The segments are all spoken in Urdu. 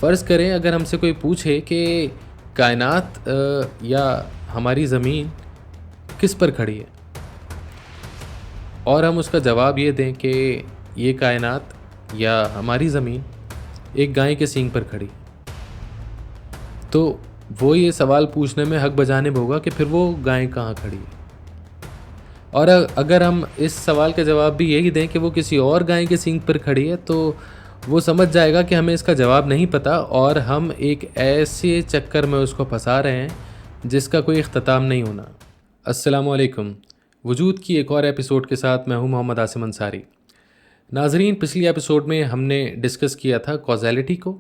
فرض کریں اگر ہم سے کوئی پوچھے کہ کائنات یا ہماری زمین کس پر کھڑی ہے، اور ہم اس کا جواب یہ دیں کہ یہ کائنات یا ہماری زمین ایک گائے کے سینگ پر کھڑی ہے، تو وہ یہ سوال پوچھنے میں حق بجانب ہوگا کہ پھر وہ گائے کہاں کھڑی ہے۔ اور اگر ہم اس سوال کا جواب بھی یہی دیں کہ وہ کسی اور گائے کے سینگ پر کھڑی ہے، تو وہ سمجھ جائے گا کہ ہمیں اس کا جواب نہیں پتہ، اور ہم ایک ایسے چکر میں اس کو پھنسا رہے ہیں جس کا کوئی اختتام نہیں ہونا۔ السلام علیکم، وجود کی ایک اور ایپیسوڈ کے ساتھ میں ہوں محمد عاصم انصاری۔ ناظرین، پچھلی ایپیسوڈ میں ہم نے ڈسکس کیا تھا کازیلٹی کو،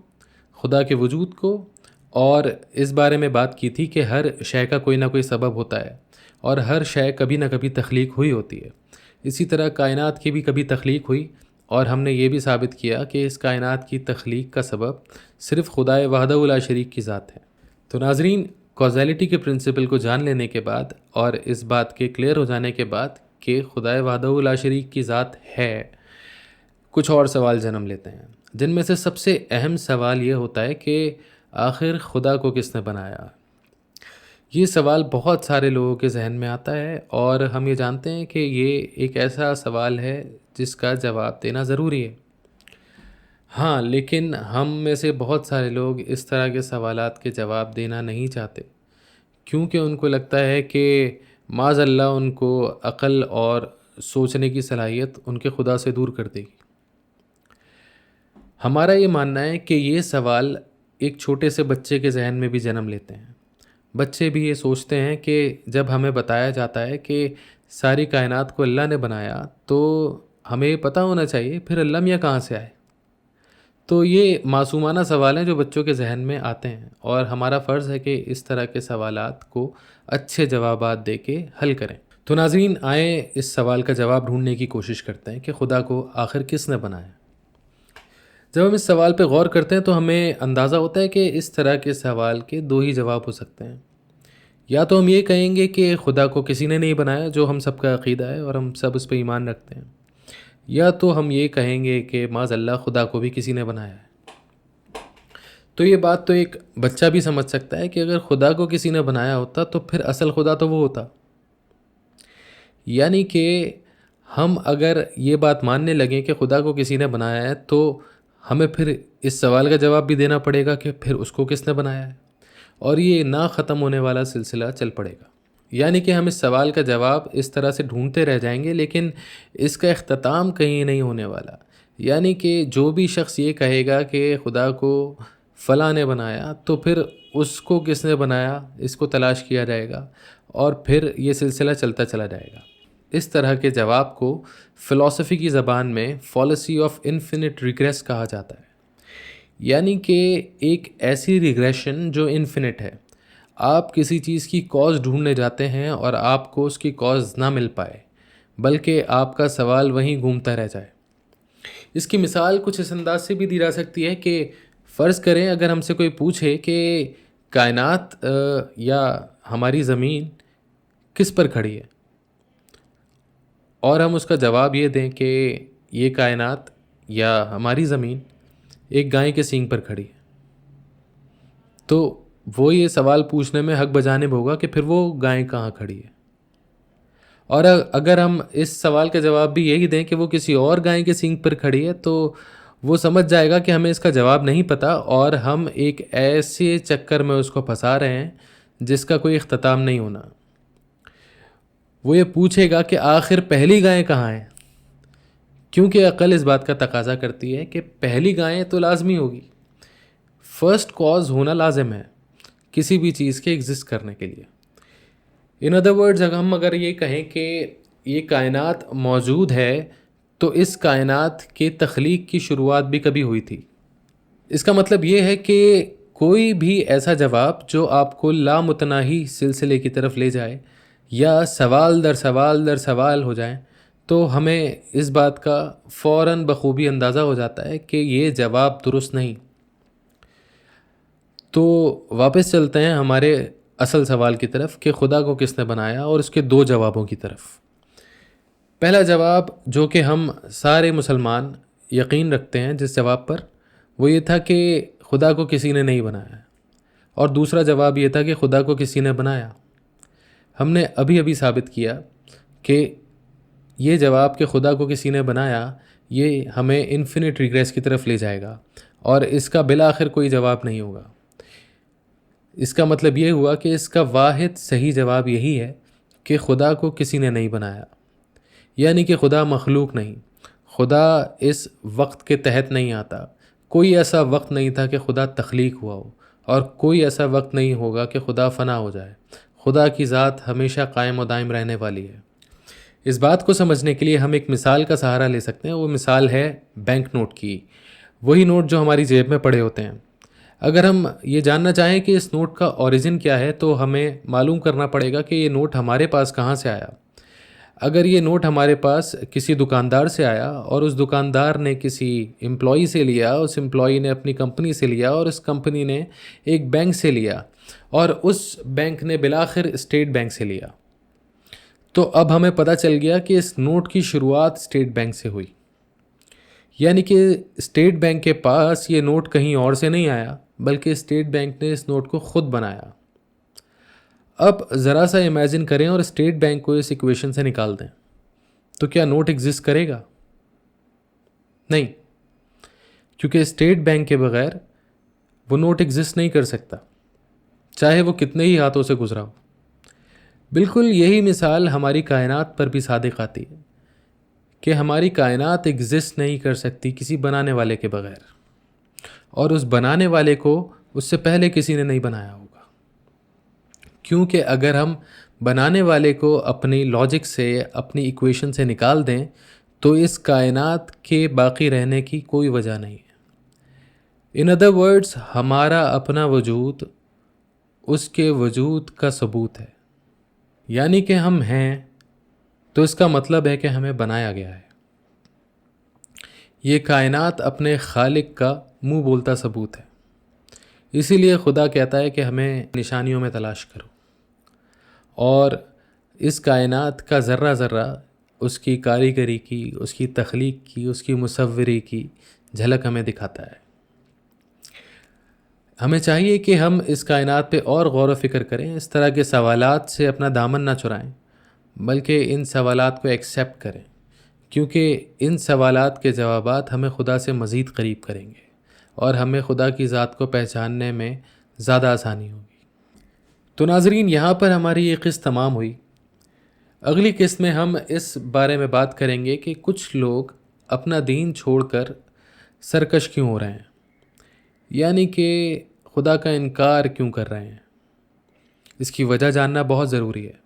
خدا کے وجود کو، اور اس بارے میں بات کی تھی کہ ہر شے کا کوئی نہ کوئی سبب ہوتا ہے، اور ہر شے کبھی نہ کبھی تخلیق ہوئی ہوتی ہے۔ اسی طرح کائنات کی بھی کبھی تخلیق ہوئی، اور ہم نے یہ بھی ثابت کیا کہ اس کائنات کی تخلیق کا سبب صرف خدائے وحدہ لا شریک کی ذات ہے۔ تو ناظرین، کازیلٹی کے پرنسپل کو جان لینے کے بعد اور اس بات کے کلیئر ہو جانے کے بعد کہ خدائے وحدہ لا شریک کی ذات ہے، کچھ اور سوال جنم لیتے ہیں، جن میں سے سب سے اہم سوال یہ ہوتا ہے کہ آخر خدا کو کس نے بنایا؟ یہ سوال بہت سارے لوگوں کے ذہن میں آتا ہے، اور ہم یہ جانتے ہیں کہ یہ ایک ایسا سوال ہے جس کا جواب دینا ضروری ہے۔ ہاں، لیکن ہم میں سے بہت سارے لوگ اس طرح کے سوالات کے جواب دینا نہیں چاہتے، کیونکہ ان کو لگتا ہے کہ معاذ اللہ ان کو عقل اور سوچنے کی صلاحیت ان کے خدا سے دور کر دے گی۔ ہمارا یہ ماننا ہے کہ یہ سوال ایک چھوٹے سے بچے کے ذہن میں بھی جنم لیتے ہیں۔ بچے بھی یہ سوچتے ہیں کہ جب ہمیں بتایا جاتا ہے کہ ساری کائنات کو اللہ نے بنایا، تو ہمیں یہ پتہ ہونا چاہیے پھر اللہ میاں کہاں سے آئے۔ تو یہ معصومانہ سوال ہیں جو بچوں کے ذہن میں آتے ہیں، اور ہمارا فرض ہے کہ اس طرح کے سوالات کو اچھے جوابات دے کے حل کریں۔ تو ناظرین، آئیں اس سوال کا جواب ڈھونڈنے کی کوشش کرتے ہیں کہ خدا کو آخر کس نے بنایا۔ جب ہم اس سوال پہ غور کرتے ہیں تو ہمیں اندازہ ہوتا ہے کہ اس طرح کے سوال کے دو ہی جواب ہو سکتے ہیں۔ یا تو ہم یہ کہیں گے کہ خدا کو کسی نے نہیں بنایا، جو ہم سب کا عقیدہ ہے اور ہم سب اس پہ ایمان رکھتے ہیں، یا تو ہم یہ کہیں گے کہ معاذ اللہ خدا کو بھی کسی نے بنایا ہے۔ تو یہ بات تو ایک بچہ بھی سمجھ سکتا ہے کہ اگر خدا کو کسی نے بنایا ہوتا تو پھر اصل خدا تو وہ ہوتا۔ یعنی کہ ہم اگر یہ بات ماننے لگیں کہ خدا کو کسی نے بنایا ہے، تو ہمیں پھر اس سوال کا جواب بھی دینا پڑے گا کہ پھر اس کو کس نے بنایا ہے، اور یہ نہ ختم ہونے والا سلسلہ چل پڑے گا۔ یعنی کہ ہم اس سوال کا جواب اس طرح سے ڈھونڈتے رہ جائیں گے، لیکن اس کا اختتام کہیں نہیں ہونے والا۔ یعنی کہ جو بھی شخص یہ کہے گا کہ خدا کو فلاں نے بنایا، تو پھر اس کو کس نے بنایا اس کو تلاش کیا جائے گا، اور پھر یہ سلسلہ چلتا چلا جائے گا۔ اس طرح کے جواب کو فلسفی کی زبان میں فالسی آف انفینٹ ریگریس کہا جاتا ہے۔ یعنی کہ ایک ایسی ریگریشن جو انفینٹ ہے۔ آپ کسی چیز کی کاز ڈھونڈنے جاتے ہیں اور آپ کو اس کی کاز نہ مل پائے، بلکہ آپ کا سوال وہیں گھومتا رہ جائے۔ اس کی مثال کچھ اس انداز سے بھی دی جا سکتی ہے کہ فرض کریں اگر ہم سے کوئی پوچھے کہ کائنات یا ہماری زمین کس پر کھڑی ہے، اور ہم اس کا جواب یہ دیں کہ یہ کائنات یا ہماری زمین ایک گائے کے سینگ پر کھڑی ہے، تو وہ یہ سوال پوچھنے میں حق بجانب ہوگا کہ پھر وہ گائے کہاں کھڑی ہے۔ اور اگر ہم اس سوال کا جواب بھی یہی دیں کہ وہ کسی اور گائے کے سینگ پر کھڑی ہے، تو وہ سمجھ جائے گا کہ ہمیں اس کا جواب نہیں پتہ، اور ہم ایک ایسے چکر میں اس کو پھنسا رہے ہیں جس کا کوئی اختتام نہیں ہونا۔ وہ یہ پوچھے گا کہ آخر پہلی گائے کہاں ہے، کیونکہ عقل اس بات کا تقاضا کرتی ہے کہ پہلی گائے تو لازمی ہوگی۔ فرسٹ کاز ہونا لازم ہے کسی بھی چیز کے ایگزسٹ کرنے کے لیے۔ ان ادر ورڈز، اگر یہ کہیں کہ یہ کائنات موجود ہے، تو اس کائنات کے تخلیق کی شروعات بھی کبھی ہوئی تھی۔ اس کا مطلب یہ ہے کہ کوئی بھی ایسا جواب جو آپ کو لامتناہی سلسلے کی طرف لے جائے، یا سوال در سوال در سوال ہو جائیں، تو ہمیں اس بات کا فوراً بخوبی اندازہ ہو جاتا ہے کہ یہ جواب درست نہیں۔ تو واپس چلتے ہیں ہمارے اصل سوال کی طرف کہ خدا کو کس نے بنایا، اور اس کے دو جوابوں کی طرف۔ پہلا جواب جو کہ ہم سارے مسلمان یقین رکھتے ہیں جس جواب پر، وہ یہ تھا کہ خدا کو کسی نے نہیں بنایا، اور دوسرا جواب یہ تھا کہ خدا کو کسی نے بنایا۔ ہم نے ابھی ابھی ثابت کیا کہ یہ جواب کہ خدا کو کسی نے بنایا یہ ہمیں انفینٹ ریگریس کی طرف لے جائے گا، اور اس کا بالآخر کوئی جواب نہیں ہوگا۔ اس کا مطلب یہ ہوا کہ اس کا واحد صحیح جواب یہی ہے کہ خدا کو کسی نے نہیں بنایا، یعنی کہ خدا مخلوق نہیں، خدا اس وقت کے تحت نہیں آتا۔ کوئی ایسا وقت نہیں تھا کہ خدا تخلیق ہوا ہو، اور کوئی ایسا وقت نہیں ہوگا کہ خدا فنا ہو جائے۔ خدا کی ذات ہمیشہ قائم و دائم رہنے والی ہے۔ اس بات کو سمجھنے کے لیے ہم ایک مثال کا سہارا لے سکتے ہیں، وہ مثال ہے بینک نوٹ کی، وہی نوٹ جو ہماری جیب میں پڑے ہوتے ہیں۔ اگر ہم یہ جاننا چاہیں کہ اس نوٹ کا اوریجن کیا ہے تو ہمیں معلوم کرنا پڑے گا کہ یہ نوٹ ہمارے پاس کہاں سے آیا۔ اگر یہ نوٹ ہمارے پاس کسی دکاندار سے آیا، اور اس دکاندار نے کسی امپلائی سے لیا، اس امپلائی نے اپنی کمپنی سے لیا، اور اس کمپنی نے ایک بینک سے لیا، اور اس بینک نے بالآخر اسٹیٹ بینک سے لیا، تو اب ہمیں پتہ چل گیا کہ اس نوٹ کی شروعات اسٹیٹ بینک سے ہوئی، یعنی کہ اسٹیٹ بینک کے پاس یہ نوٹ کہیں اور سے نہیں آیا، بلکہ اسٹیٹ بینک نے اس نوٹ کو خود بنایا۔ اب ذرا سا امیجن کریں اور اسٹیٹ بینک کو اس ایکویشن سے نکال دیں، تو کیا نوٹ ایگزسٹ کرے گا؟ نہیں، کیونکہ اسٹیٹ بینک کے بغیر وہ نوٹ ایگزسٹ نہیں کر سکتا، چاہے وہ کتنے ہی ہاتھوں سے گزرا ہو۔ بالکل یہی مثال ہماری کائنات پر بھی صادق آتی ہے کہ ہماری کائنات ایگزسٹ نہیں کر سکتی کسی بنانے والے کے بغیر، اور اس بنانے والے کو اس سے پہلے کسی نے نہیں بنایا ہوگا، کیونکہ اگر ہم بنانے والے کو اپنی لاجک سے، اپنی ایکویشن سے نکال دیں تو اس کائنات کے باقی رہنے کی کوئی وجہ نہیں ہے۔ ان ادر ورڈز، ہمارا اپنا وجود اس کے وجود کا ثبوت ہے، یعنی کہ ہم ہیں تو اس کا مطلب ہے کہ ہمیں بنایا گیا ہے۔ یہ کائنات اپنے خالق کا منہ بولتا ثبوت ہے، اسی لیے خدا کہتا ہے کہ ہمیں نشانیوں میں تلاش کرو، اور اس کائنات کا ذرہ ذرہ اس کی کاریگری کی، اس کی تخلیق کی، اس کی مصوری کی جھلک ہمیں دکھاتا ہے۔ ہمیں چاہیے کہ ہم اس کائنات پہ اور غور و فکر کریں، اس طرح کے سوالات سے اپنا دامن نہ چرائیں، بلکہ ان سوالات کو ایکسیپٹ کریں، کیونکہ ان سوالات کے جوابات ہمیں خدا سے مزید قریب کریں گے، اور ہمیں خدا کی ذات کو پہچاننے میں زیادہ آسانی ہوگی۔ تو ناظرین، یہاں پر ہماری یہ قسط تمام ہوئی۔ اگلی قسط میں ہم اس بارے میں بات کریں گے کہ کچھ لوگ اپنا دین چھوڑ کر سرکش کیوں ہو رہے ہیں، یعنی کہ خدا کا انکار کیوں کر رہے ہیں۔ اس کی وجہ جاننا بہت ضروری ہے،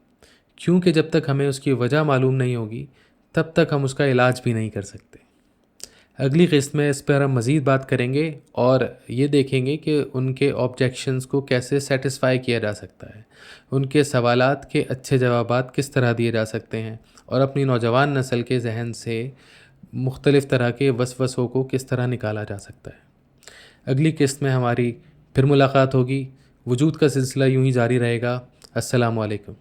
کیونکہ جب تک ہمیں اس کی وجہ معلوم نہیں ہوگی تب تک ہم اس کا علاج بھی نہیں کر سکتے۔ اگلی قسط میں اس پر ہم مزید بات کریں گے، اور یہ دیکھیں گے کہ ان کے آبجیکشنز کو کیسے سیٹسفائی کیا جا سکتا ہے، ان کے سوالات کے اچھے جوابات کس طرح دیے جا سکتے ہیں، اور اپنی نوجوان نسل کے ذہن سے مختلف طرح کے وسوسوں کو کس طرح نکالا جا سکتا ہے۔ اگلی قسط میں ہماری پھر ملاقات ہوگی۔ وجود کا سلسلہ یوں ہی جاری رہے گا۔ السلام علیکم۔